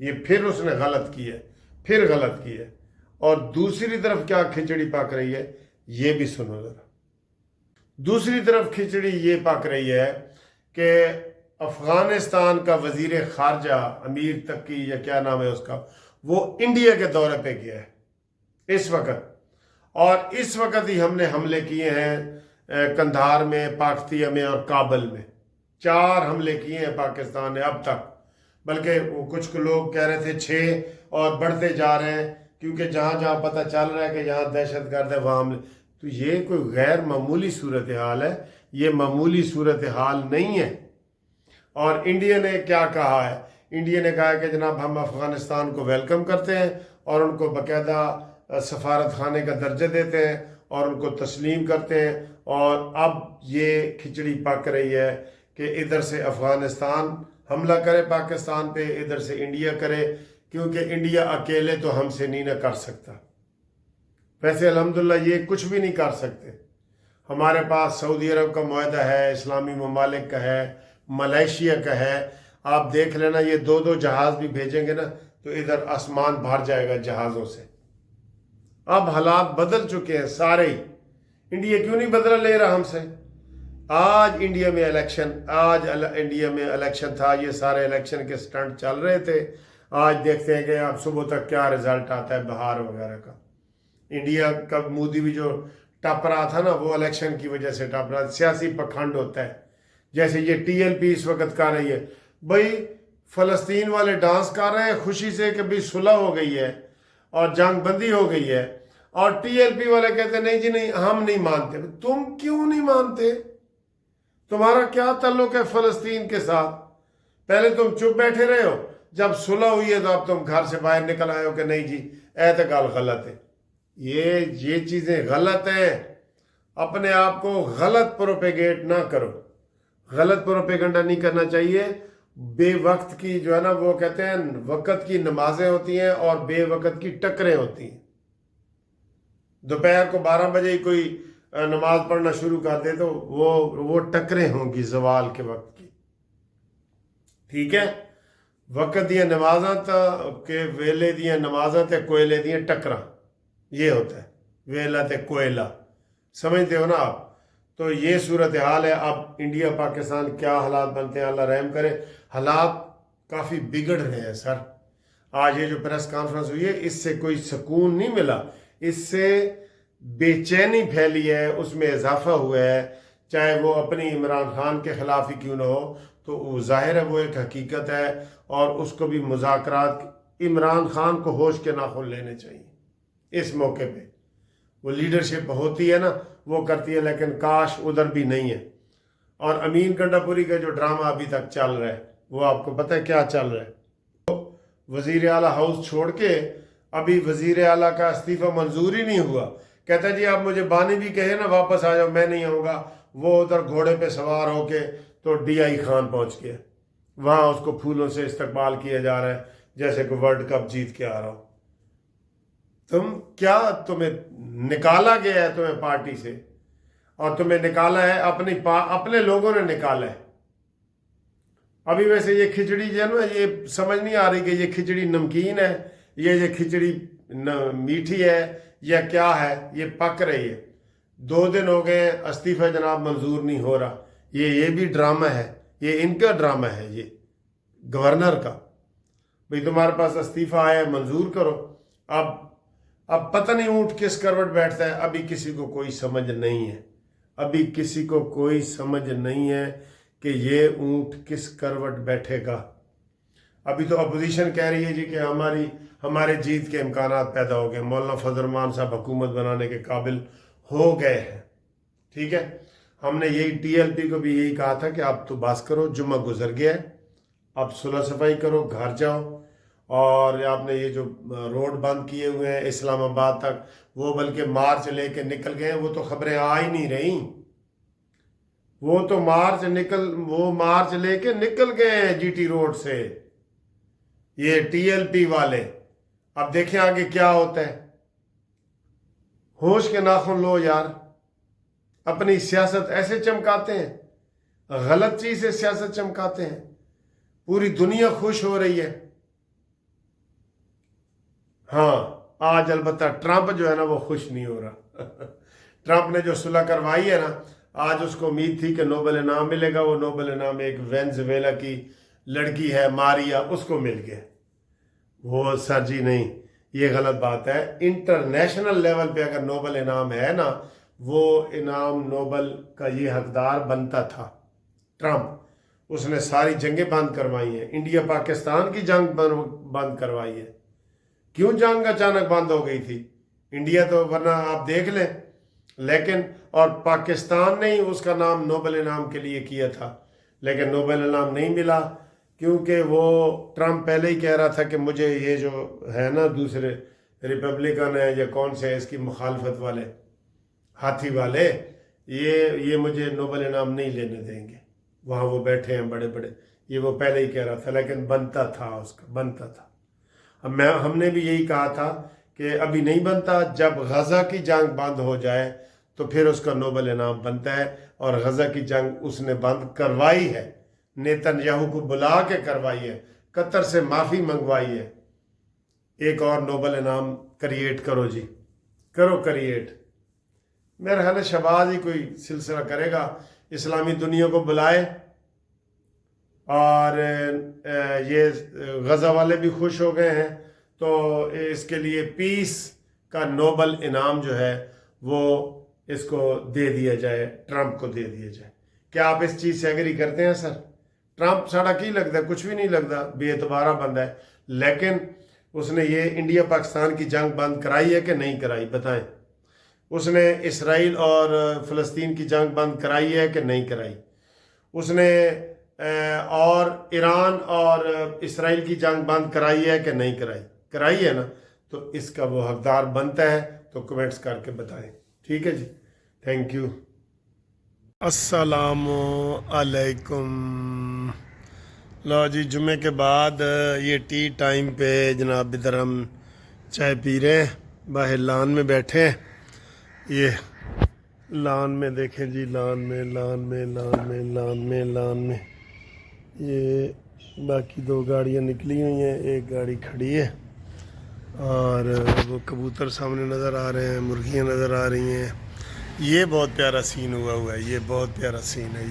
یہ پھر اس نے غلط کی ہے، پھر غلط کی ہے۔ اور دوسری طرف کیا کھچڑی پک رہی ہے یہ بھی سنو ذرا۔ دوسری طرف کھچڑی یہ پک رہی ہے کہ افغانستان کا وزیر خارجہ امیر تقی یا کیا نام ہے اس کا، وہ انڈیا کے دورے پہ گیا ہے اس وقت، اور اس وقت ہی ہم نے حملے کیے ہیں قندھار میں، پاکتیہ میں اور کابل میں۔ 4 حملے کیے ہیں پاکستان نے اب تک، بلکہ وہ کچھ لوگ کہہ رہے تھے 6 اور بڑھتے جا رہے ہیں، کیونکہ جہاں جہاں پتہ چل رہا ہے کہ جہاں دہشت گرد ہے وہاں حملے۔ تو یہ کوئی غیر معمولی صورتحال ہے، یہ معمولی صورتحال نہیں ہے۔ اور انڈیا نے کیا کہا ہے؟ انڈیا نے کہا ہے کہ جناب ہم افغانستان کو ویلکم کرتے ہیں اور ان کو باقاعدہ سفارت خانے کا درجہ دیتے ہیں اور ان کو تسلیم کرتے ہیں۔ اور اب یہ کھچڑی پک رہی ہے کہ ادھر سے افغانستان حملہ کرے پاکستان پہ، ادھر سے انڈیا کرے، کیونکہ انڈیا اکیلے تو ہم سے نہیں نہ کر سکتا۔ ویسے الحمدللہ یہ کچھ بھی نہیں کر سکتے۔ ہمارے پاس سعودی عرب کا معاہدہ ہے، اسلامی ممالک کا ہے، ملائیشیا کا ہے۔ آپ دیکھ لینا یہ 2 جہاز بھی بھیجیں گے نا تو ادھر آسمان بھر جائے گا جہازوں سے۔ اب حالات بدل چکے ہیں سارے ہی۔ انڈیا کیوں نہیں بدلہ لے رہا ہم سے؟ آج انڈیا میں الیکشن تھا، یہ سارے الیکشن کے سٹنٹ چل رہے تھے۔ آج دیکھتے ہیں کہ اب صبح تک کیا رزلٹ آتا ہے بہار وغیرہ کا۔ انڈیا کا مودی بھی جو ٹپ رہا تھا نا وہ الیکشن کی وجہ سے ٹپ رہا تھا۔ سیاسی پکھنڈ ہوتا ہے، جیسے یہ ٹی ایل پی اس وقت کر رہی ہے۔ بھائی فلسطین والے ڈانس کر رہے ہیں خوشی سے کہ بھی صلح ہو گئی ہے اور جنگ بندی ہو گئی ہے، اور ٹی ایل پی والے کہتے ہیں نہیں جی نہیں ہم نہیں مانتے۔ تم کیوں نہیں مانتے؟ تمہارا کیا تعلق ہے فلسطین کے ساتھ؟ پہلے تم چپ بیٹھے رہے ہو، جب صلح ہوئی ہے تو اب تم گھر سے باہر نکل آئے ہو کہ نہیں جی اعتقال غلط ہے۔ یہ چیزیں غلط ہیں۔ اپنے آپ کو غلط پروپیگیٹ نہ کرو، غلط پروپیگنڈا نہیں کرنا چاہیے۔ بے وقت کی جو ہے نا وہ کہتے ہیں وقت کی نمازیں ہوتی ہیں اور بے وقت کی ٹکریں ہوتی ہیں۔ دوپہر کو 12 بجے ہی کوئی نماز پڑھنا شروع کر دے تو وہ ٹکریں ہوں گی زوال کے وقت کی، ٹھیک ہے؟ وقت دیا نمازاں کہ ویلے دیا نمازاں تے کوئلے دیا ٹکراں، یہ ہوتا ہے ویلا تے کوئلہ، سمجھتے ہو نا آپ؟ تو یہ صورتحال ہے۔ اب انڈیا پاکستان کیا حالات بنتے ہیں اللہ رحم کرے۔ حالات کافی بگڑ رہے ہیں سر۔ آج یہ جو پریس کانفرنس ہوئی ہے اس سے کوئی سکون نہیں ملا، اس سے بے چینی پھیلی ہے، اس میں اضافہ ہوا ہے، چاہے وہ اپنی عمران خان کے خلاف ہی کیوں نہ ہو۔ تو وہ ظاہر ہے وہ ایک حقیقت ہے، اور اس کو بھی مذاکرات، عمران خان کو ہوش کے ناخن لینے چاہیے اس موقع پہ۔ وہ لیڈرشپ ہوتی ہے نا وہ کرتی ہے، لیکن کاش ادھر بھی نہیں ہے۔ اور امین کنڈا پوری کا جو ڈرامہ ابھی تک چل رہا ہے وہ آپ کو پتہ ہے کیا چل رہا ہے؟ وزیر اعلیٰ ہاؤس چھوڑ کے ابھی وزیر اعلیٰ کا استعفیٰ منظور ہی نہیں ہوا، کہتا ہے جی آپ مجھے بانی بھی کہے نا واپس آ جاؤ میں نہیں آؤں گا۔ وہ ادھر گھوڑے پہ سوار ہو کے تو ڈی آئی خان پہنچ گیا، وہاں اس کو پھولوں سے استقبال کیا جا رہا ہے جیسے کہ ورلڈ کپ جیت کے آ رہا ہو۔ تمہیں نکالا گیا ہے تمہیں پارٹی سے، اور تمہیں نکالا ہے اپنے لوگوں نے نکالا ہے۔ ابھی ویسے یہ کھچڑی جو ہے نا یہ سمجھ نہیں آ رہی کہ یہ کھچڑی نمکین ہے، یہ کھچڑی میٹھی ہے یا کیا ہے، یہ پک رہی ہے۔ 2 دن ہو گئے استعفیٰ جناب منظور نہیں ہو رہا۔ یہ بھی ڈرامہ ہے، یہ ان کا ڈرامہ ہے، یہ گورنر کا۔ بھئی تمہارے پاس استعفیٰ آیا ہے منظور کرو۔ اب پتہ نہیں اونٹ کس کروٹ بیٹھتا ہے، ابھی کسی کو کوئی سمجھ نہیں ہے، ابھی کسی کو کوئی سمجھ نہیں ہے کہ یہ اونٹ کس کروٹ بیٹھے گا۔ ابھی تو اپوزیشن کہہ رہی ہے جی کہ ہمارے جیت کے امکانات پیدا ہو گئے، مولانا فضل الرحمان صاحب حکومت بنانے کے قابل ہو گئے ہیں، ٹھیک ہے؟ ہم نے یہی ٹی ایل پی کو بھی یہی کہا تھا کہ آپ تو بس کرو، جمعہ گزر گیا ہے، اب صلح صفائی کرو، گھر جاؤ۔ اور آپ نے یہ جو روڈ بند کیے ہوئے ہیں اسلام آباد تک، وہ بلکہ مارچ لے کے نکل گئے ہیں، وہ تو خبریں آ ہی نہیں رہی، وہ تو مارچ لے کے نکل گئے ہیں جی ٹی روڈ سے یہ ٹی ایل پی والے۔ اب دیکھیں آگے کیا ہوتا ہے۔ ہوش کے ناخن لو یار، اپنی سیاست ایسے چمکاتے ہیں، غلط چیز سے سیاست چمکاتے ہیں، پوری دنیا خوش ہو رہی ہے۔ ہاں آج البتہ ٹرمپ جو ہے نا وہ خوش نہیں ہو رہا ٹرمپ نے جو صلح کروائی ہے نا، آج اس کو امید تھی کہ نوبل انعام ملے گا، وہ نوبل انعام ایک وینزویلا کی لڑکی ہے ماریا، اس کو مل گیا۔ وہ سر جی نہیں، یہ غلط بات ہے۔ انٹرنیشنل لیول پہ اگر نوبل انعام ہے نا، وہ انعام نوبل کا یہ حقدار بنتا تھا ٹرمپ۔ اس نے ساری جنگیں بند کروائی ہیں، انڈیا پاکستان کی جنگ بند کروائی ہے۔ کیوں جنگ اچانک بند ہو گئی تھی؟ انڈیا تو ورنہ آپ دیکھ لیں، لیکن اور پاکستان نے ہی اس کا نام نوبل انعام کے لیے کیا تھا، لیکن نوبل انعام نہیں ملا، کیونکہ وہ ٹرمپ پہلے ہی کہہ رہا تھا کہ مجھے یہ جو ہے نا دوسرے ریپبلکن ہیں یا کون سے اس کی مخالفت والے ہاتھی والے، یہ مجھے نوبل انعام نہیں لینے دیں گے۔ وہاں وہ بیٹھے ہیں بڑے بڑے، یہ وہ پہلے ہی کہہ رہا تھا، لیکن بنتا تھا، اس کا بنتا تھا۔ ہم نے بھی یہی کہا تھا کہ ابھی نہیں بنتا، جب غزہ کی جنگ بند ہو جائے تو پھر اس کا نوبل انعام بنتا ہے، اور غزہ کی جنگ اس نے بند کروائی ہے، نیتن یاہو کو بلا کے کروائی ہے، قطر سے معافی منگوائی ہے۔ ایک اور نوبل انعام کریٹ کرو جی، کرو کریٹ۔ میرا خیال ہے شہباز ہی کوئی سلسلہ کرے گا، اسلامی دنیا کو بلائے، اور یہ غزہ والے بھی خوش ہو گئے ہیں، تو اس کے لیے پیس کا نوبل انعام جو ہے وہ اس کو دے دیا جائے، ٹرمپ کو دے دیا جائے۔ کیا آپ اس چیز سے ایگری کرتے ہیں سر؟ ٹرمپ ساڑا کی لگتا ہے، کچھ بھی نہیں لگتا، بے اعتبارہ بندہ ہے، لیکن اس نے یہ انڈیا پاکستان کی جنگ بند کرائی ہے کہ نہیں کرائی؟ بتائیں۔ اس نے اسرائیل اور فلسطین کی جنگ بند کرائی ہے کہ نہیں کرائی؟ اس نے اور ایران اور اسرائیل کی جنگ بند کرائی ہے کہ نہیں کرائی؟ کرائی ہے نا، تو اس کا وہ حقدار بنتا ہے۔ تو کمنٹس کر کے بتائیں، ٹھیک ہے جی، تھینک یو۔ السلام علیکم۔ لو جی، جمعے کے بعد یہ ٹی ٹائم پہ جناب ادھر ہم چائے پی رہے ہیں، باہر لان میں بیٹھے ہیں۔ یہ لان میں دیکھیں جی، لان میں یہ باقی دو گاڑیاں نکلی ہوئی ہیں، ایک گاڑی کھڑی ہے، اور وہ کبوتر سامنے نظر آ رہے ہیں، مرغیاں نظر آ رہی ہیں۔ یہ بہت پیارا سین ہوا ہے، یہ بہت پیارا سین ہے۔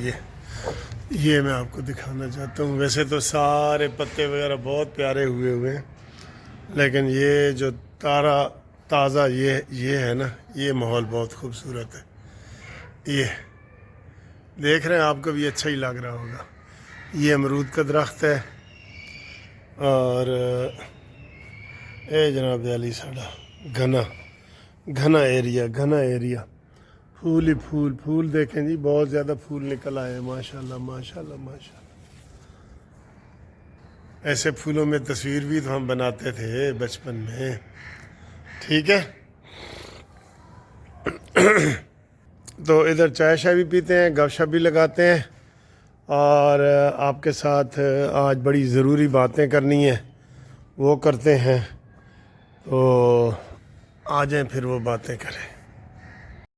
یہ میں آپ کو دکھانا چاہتا ہوں۔ ویسے تو سارے پتے وغیرہ بہت پیارے ہوئے ہیں، لیکن یہ جو تازہ یہ ہے نا، یہ ماحول بہت خوبصورت ہے۔ یہ دیکھ رہے ہیں، آپ کو بھی اچھا ہی لگ رہا ہوگا۔ یہ امرود کا درخت ہے، اور اے جناب علی ساڑا گھنا ایریا، پھول ہی پھول دیکھیں جی، بہت زیادہ پھول نکل آئے ہیں، ماشاءاللہ ماشاءاللہ ماشاءاللہ۔ ایسے پھولوں میں تصویر بھی تو ہم بناتے تھے بچپن میں، ٹھیک ہے۔ تو ادھر چائے شائے بھی پیتے ہیں، گپ شپ بھی لگاتے ہیں، اور آپ کے ساتھ آج بڑی ضروری باتیں کرنی ہیں، وہ کرتے ہیں۔ تو آ جائیں پھر وہ باتیں کریں۔